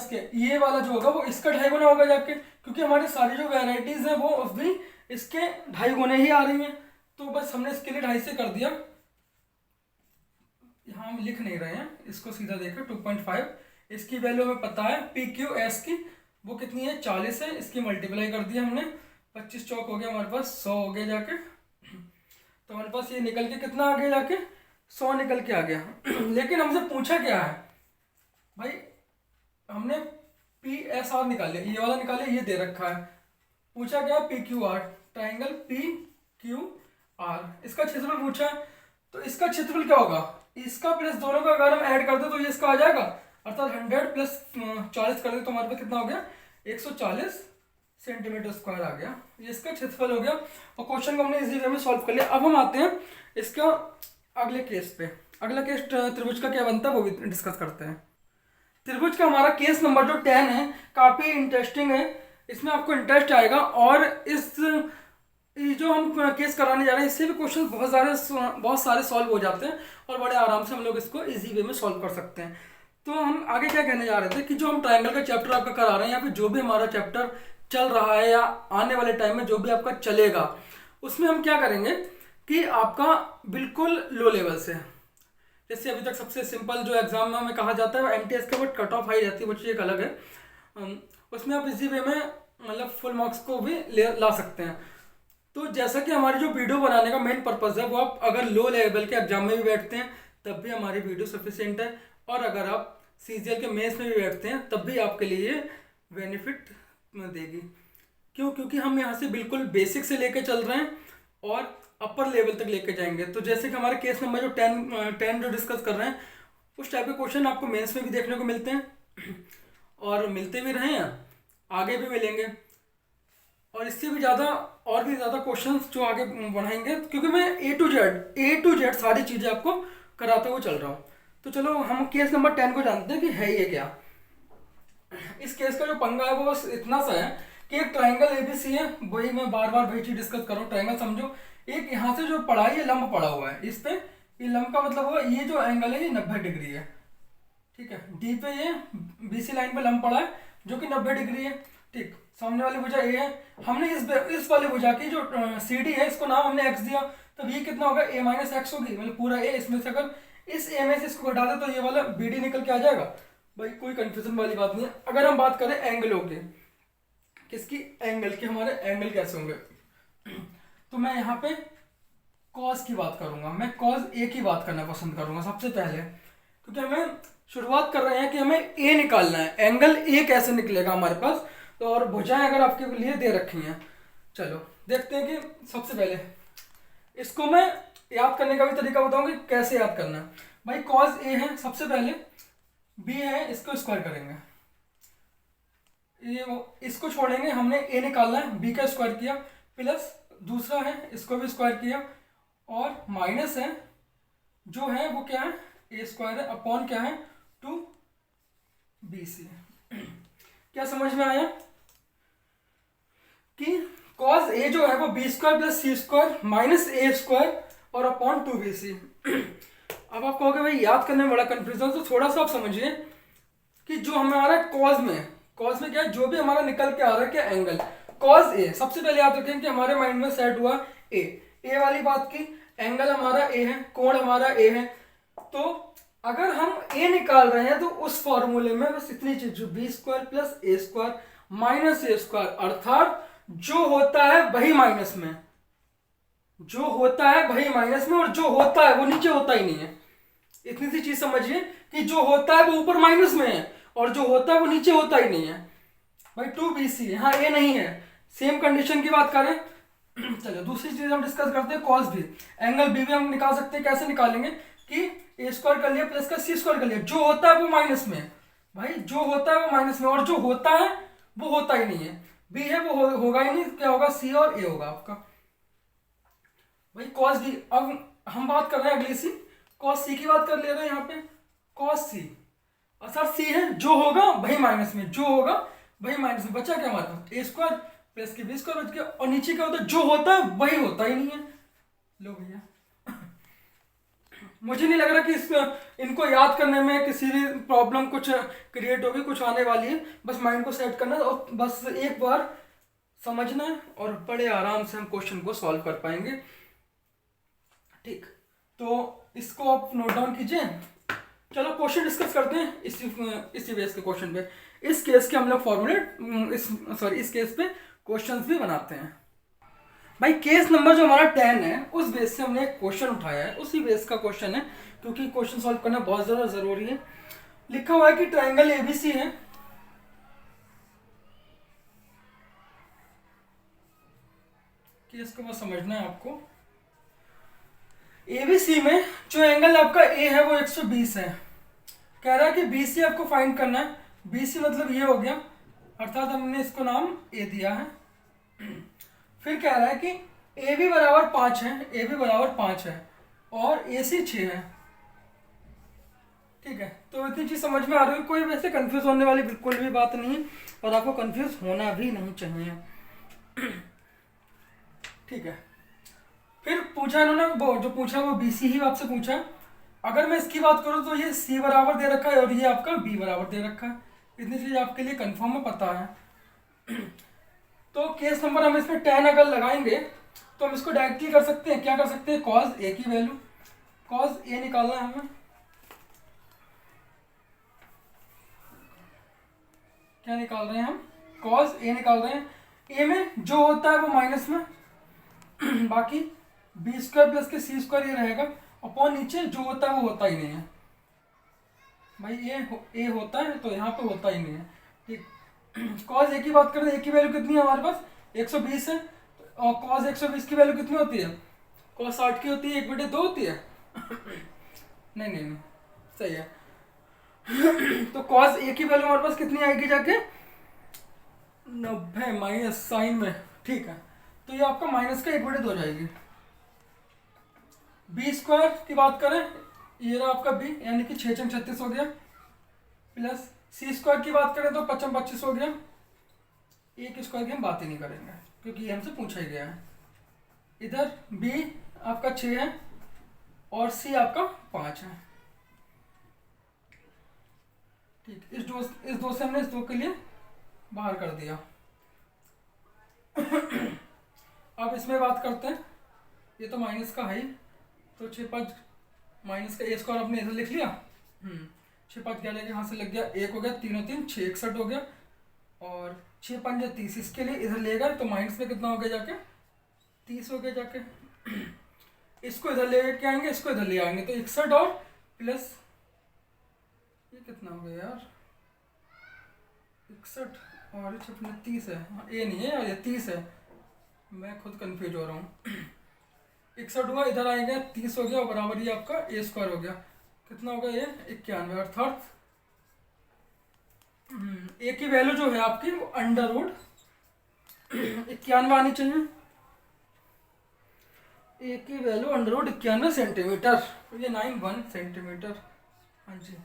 के, ये वाला जो होगा वो इसका 2.5 गुना होगा जाके, क्योंकि हमारी सारी जो वेराइटीज है वो भी इसके 2.5 गुने ही आ रही हैं। तो बस हमने इसके लिए 2.5 से कर दिया, यहाँ हम लिख नहीं रहे हैं, इसको सीधा देखो 2.5, इसकी वैल्यू हमें पता है पी क्यू एस की वो कितनी है, 40 है, इसकी मल्टीप्लाई कर दिया हमने, 25 चौक हो गया हमारे पास 100 हो गया जाके, तो हमारे पास ये निकल के कितना आ गया जाके, 100 निकल के आ गया लेकिन हमसे पूछा क्या है भाई, हमने पी एस आर निकाले, ये वाला निकाले, ये दे रखा है, पूछा क्या, P Q R, triangle P Q R, इसका क्षेत्रफल पूछा है, तो इसका क्षेत्रफल क्या होगा, इसका प्लस दोनों का अगर हम ऐड कर दे तो ये इसका आ जाएगा, अर्थात 100 प्लस 40 कर दे तो हमारे पास कितना हो गया, 140 सेंटीमीटर स्क्वायर आ गया, ये इसका क्षेत्रफल हो गया। और क्वेश्चन को हमने इसी वे में सॉल्व कर लिया। अब हम आते हैं इसका अगले केस पे। अगला केस त्रिभुज का क्या बनता है वो भी डिस्कस करते हैं। त्रिभुज का हमारा केस नंबर जो 10 है काफ़ी इंटरेस्टिंग है, इसमें आपको इंटरेस्ट आएगा, और इस जो हम केस कराने जा रहे हैं इससे भी क्वेश्चन बहुत सारे सॉल्व हो जाते हैं और बड़े आराम से हम लोग इसको इजी वे में सॉल्व कर सकते हैं। तो हम आगे क्या कहने जा रहे थे कि जो हम ट्रायंगल का चैप्टर आपका करा रहे हैं या फिर जो भी हमारा चैप्टर चल रहा है या आने वाले टाइम में जो भी आपका चलेगा, उसमें हम क्या करेंगे कि आपका बिल्कुल लो लेवल से, जैसे अभी तक सबसे सिंपल जो एग्जाम में हमें कहा जाता है वो एमटीएस का, बट कट ऑफ हाई रहती है, वो चीज़ एक अलग है, उसमें आप इसी वे में मतलब फुल मार्क्स को भी ला सकते हैं। तो जैसा कि हमारी जो वीडियो बनाने का मेन पर्पज़ है वो आप अगर लो लेवल के एग्जाम में भी बैठते हैं तब भी हमारी वीडियो सफिशिएंट है, और अगर आप सीजीएल के मेंस में भी बैठते हैं तब भी आपके लिए ये बेनिफिट देगी। क्यों? क्योंकि हम यहाँ से बिल्कुल बेसिक से लेके चल रहे हैं और अपर लेवल तक लेके जाएंगे। तो जैसे कि हमारे केस नंबर जो 10 जो डिस्कस कर रहे हैं उस टाइप के क्वेश्चन आपको मेंस में भी देखने को मिलते हैं और मिलते भी रहे हैं, आगे भी मिलेंगे, और इससे भी ज़्यादा और भी ज़्यादा क्वेश्चंस जो आगे बढ़ाएंगे, क्योंकि मैं ए टू जेड सारी चीज़ें आपको कराते हुए चल रहा हूँ। तो चलो हम केस नंबर 10 को जानते हैं कि है ये क्या। इस केस का जो पंगा है वो बस इतना सा है कि एक ट्राइंगल एबीसी है, वही मैं बार बार वही चीज़ डिस्कस करूँ। ट्राइंगल समझो, एक यहाँ से जो पड़ा है ये लंब पड़ा हुआ है, इस पे ये लंब का मतलब हुआ ये जो एंगल है ये 90 डिग्री है, ठीक है। डी पे ये बीसी लाइन पे लंब पड़ा है जो कि 90 डिग्री है, ठीक। सामने वाली भुजा ए है, हमने इस वाली भुजा की जो सी डी है इसको नाम हमने एक्स दिया, तो ये कितना होगा ए माइनस एक्स होगी, मतलब पूरा ए, इसमें से अगर इस ए में से इसको घटा दे तो ये वाला बी डी निकल के आ जाएगा। भाई कोई कंफ्यूजन वाली बात नहीं है। अगर हम बात करें एंगलों के, किसकी, एंगल के, हमारे एंगल कैसे होंगे, तो मैं यहाँ पे कॉस की बात करूंगा, मैं कॉस ए की बात करना पसंद करूंगा सबसे पहले, क्योंकि हमें शुरुआत कर रहे हैं कि हमें ए निकालना है, एंगल ए कैसे निकलेगा हमारे पास। तो और भुजाएं अगर आपके लिए दे रखी हैं, चलो देखते हैं कि सबसे पहले इसको मैं याद करने का भी तरीका बताऊंगा कि कैसे याद करना है। भाई कॉस ए है, सबसे पहले बी है, इसको स्क्वायर करेंगे, ये इसको छोड़ेंगे, हमने ए निकालना है, बी का स्क्वायर किया, प्लस दूसरा है इसको भी स्क्वायर किया, और माइनस है जो है वो क्या है, ए स्क्वायर है, अपॉन क्या है 2bc। क्या समझ में आया कि cos a जो है वो बी स्क्वायर प्लस सी स्क्वायर माइनस ए स्क्वायर और अपॉन 2bc। अब आप कहोगे भाई याद करने में बड़ा कंफ्यूजन, तो थोड़ा सा आप समझिए कि जो हमारा कॉस में क्या है, जो भी हमारा निकल के आ रहा है क्या एंगल, कॉस ए, सबसे पहले याद रखें कि हमारे माइंड में सेट हुआ ए ए वाली बात की, एंगल हमारा ए है, कोण हमारा ए है, तो अगर हम ए निकाल रहे हैं तो उस फॉर्मूले में बस इतनी चीज, जो बी स्क्वायर प्लस ए स्क्वायर माइनस ए स्क्वायर, अर्थात जो होता है वही माइनस में, जो होता है वही माइनस में, और जो होता है वो नीचे होता ही नहीं है। इतनी सी चीज समझिए कि जो होता है वो ऊपर माइनस में है और जो होता है वो नीचे होता ही नहीं है। भाई 2BC यहाँ ए नहीं है, सेम कंडीशन की बात करें। चलो दूसरी चीज हम डिस्कस करते हैं, कॉस भी, एंगल बी भी हम निकाल सकते हैं। कैसे निकालेंगे कि ए स्क्वायर कर लिया प्लस का सी स्क्वायर कर लिया, जो होता है वो माइनस में है, भाई जो होता है वो माइनस में, और जो होता है वो होता ही नहीं है। बी है वो होगा ही नहीं, क्या होगा, सी और ए होगा आपका। भाई कॉस बी, अब हम बात कर रहे हैं अगली सी, कॉस सी की बात कर ले रहे हैं यहाँ पे, कॉस सी अर्थात सी है, जो होगा वही माइनस में, जो होगा वही माइनस में, बचा क्या हमारे पास, ए स्क्वायर प्लस के बी स्क्वायर बच गया, और नीचे क्या होता है, जो होता है वही होता ही नहीं है। लो भैया मुझे नहीं लग रहा कि इनको याद करने में किसी भी प्रॉब्लम कुछ क्रिएट होगी, कुछ आने वाली है। बस माइंड को सेट करना है और बस एक बार समझना है और बड़े आराम से हम क्वेश्चन को सॉल्व कर पाएंगे। ठीक, तो इसको आप नोट डाउन कीजिए। चलो क्वेश्चन डिस्कस करते हैं इसी बेस के क्वेश्चन पे। इस केस के हम लोग फॉर्मूले इस केस पे क्वेश्चंस भी बनाते हैं। भाई केस नंबर जो हमारा 10 है उस बेस से हमने एक क्वेश्चन उठाया है, उसी बेस का क्वेश्चन है, क्योंकि क्वेश्चन सॉल्व करना बहुत ज़्यादा ज़रूरी है। लिखा हुआ है कि ट्रायंगल एबीसी है, केस को बस समझना है आपको। एबीसी में जो एंगल आपका ए है वो 120 है। कह रहा है कि बीसी आपको फाइंड करना है। बीसी मतलब ये हो गया, अर्थात हमने इसको नाम ए दिया है। फिर कह रहा है कि ए बी बराबर 5 है, ए बी बराबर 5 है और ए सी 6 है। ठीक है, तो इतनी चीज समझ में आ रही है, कोई वैसे कंफ्यूज होने वाली बिल्कुल भी बात नहीं है और आपको कंफ्यूज होना भी नहीं चाहिए। ठीक है, फिर पूछा इन्होंने, वो जो पूछा वो बीसी ही आपसे पूछा। अगर मैं इसकी बात करूँ तो ये सी बराबर दे रखा है और ये आपका बी बराबर दे रखा है, इतनी चीज आपके लिए कंफर्म में पता है। तो केस नंबर हम इसमें 10 अगर लगाएंगे तो हम इसको डायरेक्टली कर सकते हैं। क्या कर सकते हैं, कॉज ए की वैल्यू, कॉज ए निकालना है हमें। क्या निकाल रहे हैं हम, कॉज ए निकाल रहे हैं। ए में जो होता है वो माइनस में, बाकी बी स्क्वायर प्लस के सी स्क्वायर ये रहेगा, अपॉन नीचे जो होता है वो होता ही नहीं है। भाई ए होता है तो यहाँ पे होता ही नहीं है। ठीक, कॉज ए की बात करें, ए की वैल्यू कितनी है हमारे पास, 120 है, और कॉज 120 की वैल्यू कितनी होती है, कॉज 60 की होती है, 1/2 होती है। नहीं नहीं नहीं, सही है। तो कॉज ए की वैल्यू हमारे पास कितनी आएगी जाके, 90 माइनस साइन में। ठीक है, तो ये आपका माइनस का 1/2 हो जाएगी। बी स्क्वायर की बात करें, ये रहा आपका बी, यानी कि 6 36 हो गया, प्लस सी स्क्वायर की बात करें तो 55 25 हो गया। ए के स्क्वायर की हम बात ही नहीं करेंगे क्योंकि ये हमसे पूछा ही गया है। इधर बी आपका 6 है और सी आपका 5 है। ठीक, इस दो से हमने इस दो के लिए बाहर कर दिया। अब इसमें बात करते हैं, ये तो माइनस का है ही, तो 6 5 माइनस का ए स्क्वायर आपने इधर लिख लिया। 6 5 क्या लेके यहाँ से लग गया, 1 हो गया, 3 और 3 6 61 हो गया, और 6 5 या 30, इसके लिए इधर ले गए तो माइनस में कितना हो गया जाके, 30 हो गया जाके। इसको इधर ले के आएंगे, इसको इधर ले आएंगे तो 61 और प्लस ये कितना हो गया यार, 61 और 30 है। हाँ, ये नहीं है यार, ये 30 है, मैं खुद कंफ्यूज हो रहा हूँ। 61 हुआ, इधर आएंगे 30 हो गया और बराबर ये आपका ए स्क्वायर हो गया। कितना होगा ये, 91, अर्थात ए की वैल्यू जो है आपकी वो अंडर रूट 91 आनी चाहिए। ए की वैल्यू अंडर रूट 91 सेंटीमीटर, तो ये 91 सेंटीमीटर। हाँ जी,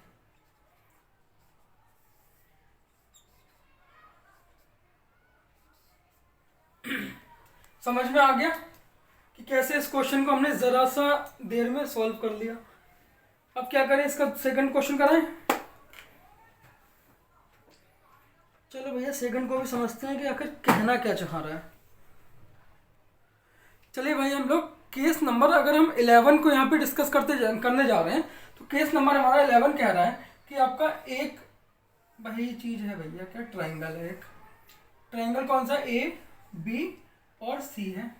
समझ में आ गया कि कैसे इस क्वेश्चन को हमने जरा सा देर में सॉल्व कर लिया। अब क्या करें, इसका सेकंड क्वेश्चन कराएं। चलो भैया सेकंड को भी समझते हैं कि आखिर कहना क्या चाह रहा है। चलिए भाई हम लोग केस नंबर अगर हम 11 को यहाँ पे डिस्कस करने जा रहे हैं, तो केस नंबर हमारा 11 कह रहा है कि आपका एक वही चीज़ है भैया, क्या ट्राइंगल है, एक ट्राइंगल कौन सा, ए बी और सी है,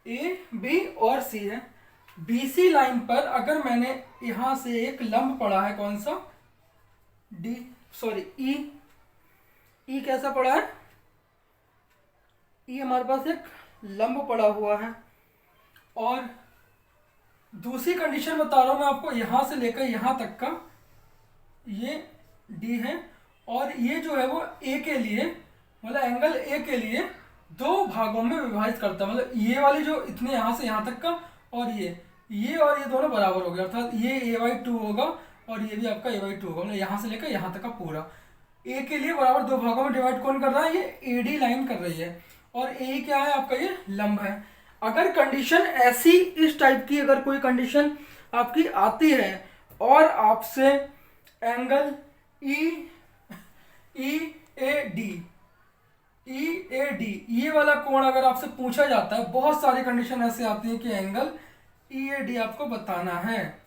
ए बी और सी है। बीसी लाइन पर अगर मैंने यहाँ से एक लंब पड़ा है, कौन सा, ई कैसा पड़ा है, ई हमारे पास एक लंब पड़ा हुआ है। और दूसरी कंडीशन बता रहा हूँ मैं आपको, यहाँ से लेकर यहाँ तक का ये डी है, और ये जो है वो ए के लिए, मतलब एंगल ए के लिए दो भागों में विभाजित करता है। मतलब ये वाली जो इतने यहाँ से यहाँ तक का, और ये और ये दोनों बराबर हो गया, अर्थात ये a/2 होगा और ये भी आपका a/2 होगा। मतलब यहाँ से लेकर यहाँ तक का पूरा ए के लिए बराबर दो भागों में डिवाइड कौन कर रहा है, ये एडी लाइन कर रही है, और ए क्या है आपका, ये लंब है। अगर कंडीशन ऐसी, इस टाइप की अगर कोई कंडीशन आपकी आती है और आपसे एंगल EAD ये वाला कोण अगर आपसे पूछा जाता है, बहुत सारी कंडीशन ऐसे आती है कि एंगल EAD आपको बताना है।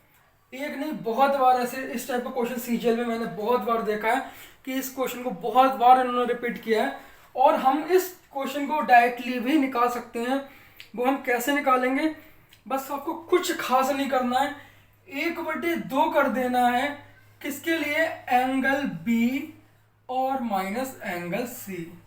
एक नहीं, बहुत बार ऐसे इस टाइप का क्वेश्चन सीजीएल में मैंने बहुत बार देखा है कि इस क्वेश्चन को बहुत बार इन्होंने रिपीट किया है, और हम इस क्वेश्चन को डायरेक्टली भी निकाल सकते हैं। वो हम कैसे निकालेंगे, बस आपको कुछ खास नहीं करना है, 1/2 कर देना है, किसके लिए, एंगल बी और minus angle C,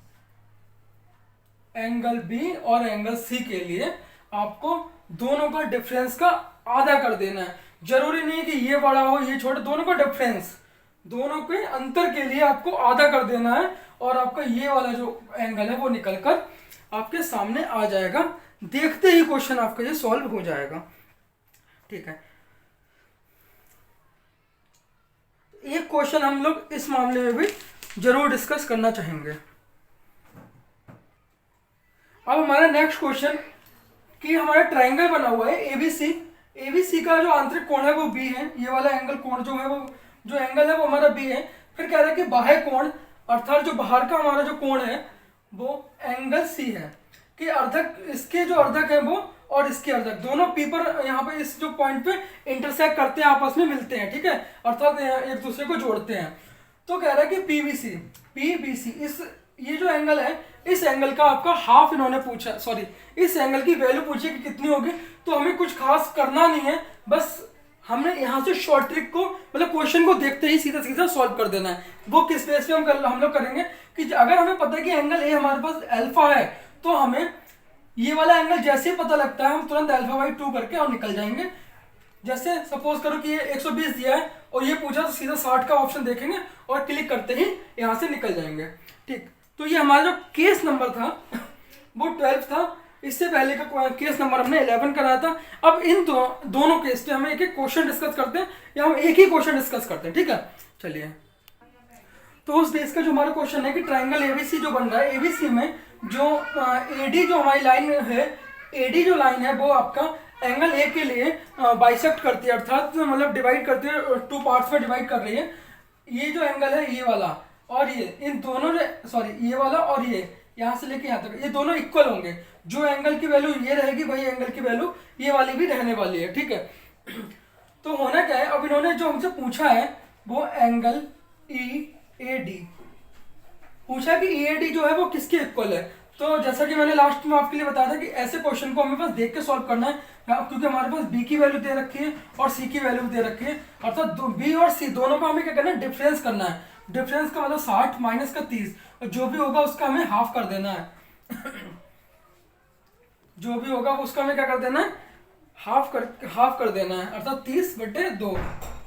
angle B और एंगल सी के लिए आपको दोनों का डिफरेंस का आधा कर देना है। जरूरी नहीं है कि ये बड़ा हो ये छोटा, दोनों का डिफरेंस, दोनों के अंतर के लिए आपको आधा कर देना है, और आपका ये वाला जो एंगल है वो निकलकर आपके सामने आ जाएगा। देखते ही क्वेश्चन आपका ये सॉल्व हो जाएगा। ठीक है, एक क्वेश्चन हम लोग इस मामले में भी जरूर डिस्कस करना चाहेंगे। अब हमारा नेक्स्ट क्वेश्चन कि हमारा ट्राइंगल बना हुआ है एबीसी, एबीसी का जो आंतरिक कोण है वो बी है, ये वाला एंगल कोण जो है वो, जो एंगल है वो हमारा बी है। फिर कह रहा है कि बाह्य कोण, अर्थात जो बाहर का हमारा जो कोण है वो एंगल सी है, कि अर्धक, इसके जो अर्धक है वो और इसके अर्धक दोनों पी पर यहाँ पे इस जो पॉइंट पे इंटरसेक्ट करते हैं, आपस में मिलते हैं, ठीक है, अर्थात एक दूसरे को जोड़ते हैं। तो कह रहा है कि पीबीसी इस, ये जो एंगल है, इस एंगल का आपका हाफ इन्होंने पूछा, सॉरी इस एंगल की वैल्यू पूछी कि कितनी होगी। तो हमें कुछ खास करना नहीं है, बस हमने यहाँ से शॉर्ट ट्रिक को, मतलब क्वेश्चन को देखते ही सीधा सीधा सॉल्व कर देना है। वो किस बेस पे हम लोग करेंगे कि अगर हमें पता है कि एंगल ए हमारे पास अल्फा है, तो हमें ये वाला एंगल जैसे ही पता लगता है हम तुरंत α/2 करके और निकल जाएंगे। जैसे सपोज करो कि ये 120 दिया है और ये पूछा, तो सीधा 60 का ऑप्शन देखेंगे और क्लिक करते ही यहाँ से निकल जाएंगे। ठीक, तो ये हमारा जो केस नंबर था वो 12 था, इससे पहले का केस नंबर हमने 11 कराया था। अब इन दोनों केस पे हम एक एक क्वेश्चन डिस्कस करते हैं, या हम एक ही क्वेश्चन डिस्कस करते हैं। ठीक है, चलिए। तो उस बेस का जो हमारा क्वेश्चन है कि ट्राइंगल एबीसी जो बन रहा है, एबीसी में जो एडी जो हमारी लाइन है, एडी जो लाइन है वो आपका एंगल ए के लिए बाइसेक्ट करती है, अर्थात मतलब डिवाइड करती है, 2 पार्ट्स में डिवाइड कर रही है। ये जो एंगल है ये वाला और ये, इन दोनों सॉरी ये वाला और ये, यहाँ से लेके यहाँ तक ये दोनों इक्वल होंगे। जो एंगल की वैल्यू ये रहेगी वही एंगल की वैल्यू ये वाली भी रहने वाली है। ठीक है, तो होना क्या है, अब इन्होंने जो हमसे पूछा है वो एंगल EAD पूछा है कि EAD जो है वो किसके इक्वल है। तो जैसा कि मैंने लास्ट में आपके लिए बताया था कि ऐसे क्वेश्चन को हमें बस देख के सॉल्व करना है, क्योंकि हमारे पास B की वैल्यू दे रखी है और C की वैल्यू दे रखी है, अर्थात B और C दोनों का हमें क्या करना है, डिफरेंस करना है। डिफरेंस का मतलब 60 माइनस का 30, और जो भी होगा उसका हमें हाफ कर देना है जो भी होगा उसका हमें क्या कर देना है, हाफ कर देना है, अर्थात 30/2।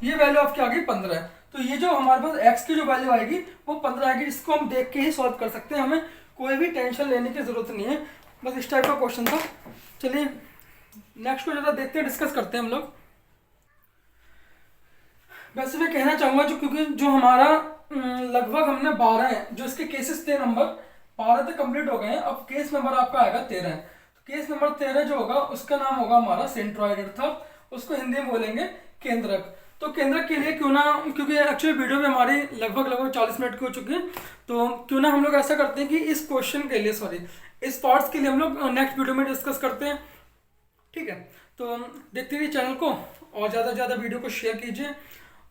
ये वैल्यू आपकी आ गई 15 है। तो ये जो हमारे पास x की जो वैल्यू आएगी वो 15 आएगी। इसको हम देख के ही सॉल्व कर सकते हैं, हमें कोई भी टेंशन लेने की जरूरत नहीं है। बस इस टाइप का क्वेश्चन था। चलिए नेक्स्ट को ज़रा देखते हैं, डिस्कस करते हैं हम लोग। वैसे मैं कहना चाहूँगा क्योंकि जो हमारा लगभग हमने 12 है, जो इसके केसेस थे नंबर 12 तक कंप्लीट हो गए हैं। अब केस नंबर आपका आएगा 13। केस नंबर 13 जो होगा उसका नाम होगा हमारा सेंट्रॉइड, अर्थात उसको हिंदी में बोलेंगे केंद्रक। तो केंद्रक के लिए क्यों ना, क्योंकि एक्चुअली वीडियो भी हमारी लगभग 40 मिनट की हो चुकी है, तो क्यों ना हम लोग ऐसा करते हैं कि इस क्वेश्चन के लिए, सॉरी इस पार्ट्स के लिए हम लोग नेक्स्ट वीडियो में डिस्कस करते हैं। ठीक है, तो देखते रहिए चैनल को और ज़्यादा से ज़्यादा वीडियो को शेयर कीजिए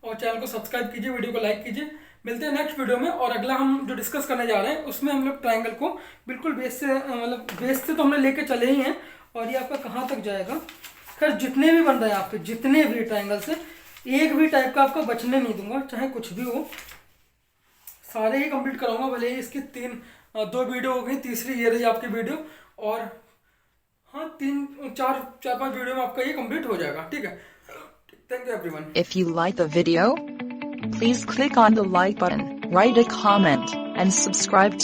और चैनल को सब्सक्राइब कीजिए, वीडियो को लाइक कीजिए। मिलते हैं नेक्स्ट वीडियो में। और अगला हम जो डिस्कस करने जा रहे हैं उसमें हम लोग ट्रायंगल को बिल्कुल बेस से मतलब बेस से तो हमने लेके चले ही हैं, और ये आपका कहाँ तक जाएगा। खैर जितने भी बन रहे हैं आपके, जितने भी ट्रायंगल से एक भी टाइप का आपको बचने नहीं दूंगा, चाहे कुछ भी हो, सारे ही कंप्लीट कराऊंगा। भले ही इसकी 2 वीडियो हो गई, तीसरी ये रही आपकी वीडियो, और हाँ 4-5 वीडियो में आपका ये कंप्लीट हो जाएगा। ठीक है, thank you everyone. If you like the video, please click on the like button, write a comment, and subscribe to